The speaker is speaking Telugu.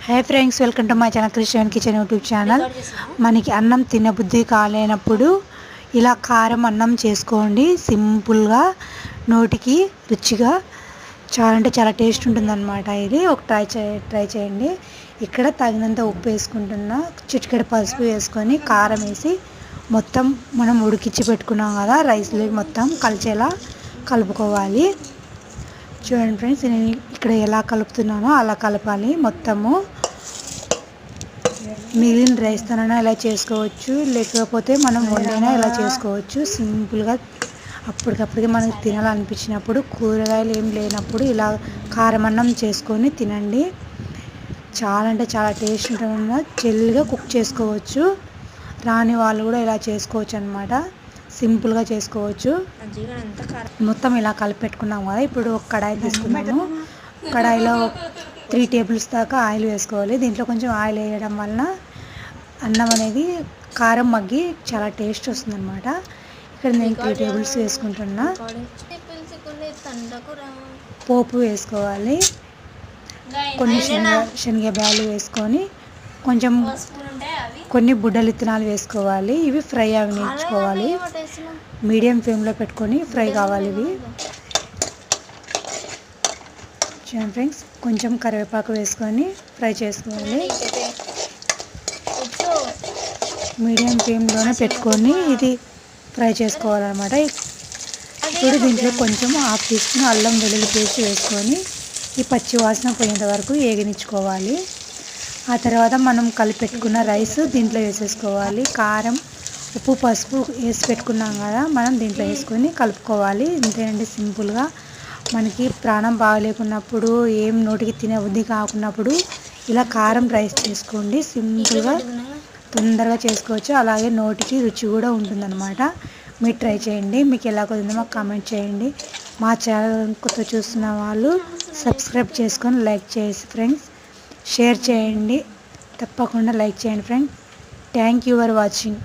Hi friends, welcome to my channel Christian kitchen YouTube channel. మనకి అన్నం తినబుద్ధి కాలేనప్పుడు ఇలా కారం అన్నం చేసుకోండి. సింపుల్గా, నోటికి రుచిగా, చాలా అంటే చాలా టేస్ట్ ఉంటుందన్నమాట. ఇది ఒక ట్రై చేయండి. ఇక్కడ తగినంత ఉప్పు వేసుకుంటున్నా, చిటికెడు పసుపు వేసుకొని కారం వేసి మొత్తం మనం ఉడికించి పెట్టుకున్నాం కదా, రైస్లోకి మొత్తం కలిసేలా కలుపుకోవాలి. చూడండి ఫ్రెండ్స్, నేను ఇక్కడ ఎలా కలుపుతున్నానో అలా కలపాలి. మొత్తము మిగిలిన రైస్తోనైనా ఇలా చేసుకోవచ్చు, లేకపోతే మనం వండైనా ఇలా చేసుకోవచ్చు. సింపుల్గా అప్పటికప్పటికి మనకి తినాలనిపించినప్పుడు, కూరగాయలు ఏం లేనప్పుడు ఇలా కారం అన్నం చేసుకొని తినండి. చాలా అంటే చాలా టేస్ట్ ఉంటుంది. జల్దిగా కుక్ చేసుకోవచ్చు. రాని వాళ్ళు కూడా ఇలా చేసుకోవచ్చు అన్నమాట. సింపుల్గా చేసుకోవచ్చు. మొత్తం ఇలా కలిపి పెట్టుకున్నాం కదా. ఇప్పుడు ఒక కడాయి తీసుకున్నాము. కడాయిలో 3 టేబుల్స్ దాకా ఆయిల్ వేసుకోవాలి. దీంట్లో కొంచెం ఆయిల్ వేయడం వలన అన్నం అనేది కారం మగ్గి చాలా టేస్ట్ వస్తుంది అనమాట. ఇక్కడ నేను 3 టేబుల్స్ వేసుకుంటున్నా. పోపు వేసుకోవాలి. కొన్ని శనగ బ్యాలు వేసుకొని కొంచెం కొన్ని బుడ్డలు విత్తనాలు వేసుకోవాలి. ఇవి ఫ్రై అవ్వనిచ్చుకోవాలి. మీడియం ఫ్లేమ్లో పెట్టుకొని ఫ్రై కావాలి ఇవి. చూడండి ఫ్రెండ్స్, కొంచెం కరివేపాకు వేసుకొని ఫ్రై చేసుకోవాలి. మీడియం ఫ్లేమ్లోనే పెట్టుకొని ఇది ఫ్రై చేసుకోవాలన్నమాట. ఇప్పుడు దీంట్లో కొంచెం 1/2 టీ స్పూన్ అల్లం వెల్లుల్లి పేస్ట్ వేసుకొని ఈ పచ్చి వాసన పోయేంత వరకు వేగనిచ్చుకోవాలి. ఆ తర్వాత మనం కలిపి పెట్టుకున్న రైస్ దీంట్లో వేసేసుకోవాలి. కారం, ఉప్పు, పసుపు వేసి పెట్టుకున్నాం కదా, మనం దీంట్లో వేసుకొని కలుపుకోవాలి. ఇంతేనండి, సింపుల్గా. మనకి ప్రాణం బాగలేకున్నప్పుడు, ఏం నోటికి తినే బుద్ధి కాకున్నప్పుడు ఇలా కారం రైస్ చేసుకోండి. సింపుల్గా తొందరగా చేసుకోవచ్చు. అలాగే నోటికి రుచి కూడా ఉంటుందన్నమాట. మీరు ట్రై చేయండి. మీకు ఎలా కుదిరిందో మాకు కామెంట్ చేయండి. మా ఛానల్ కొత్త చూస్తున్న వాళ్ళు సబ్స్క్రైబ్ చేసుకొని లైక్ చేసి ఫ్రెండ్స్, షేర్ చేయండి. తప్పకుండా లైక్ చేయండి friends. Thank you for watching.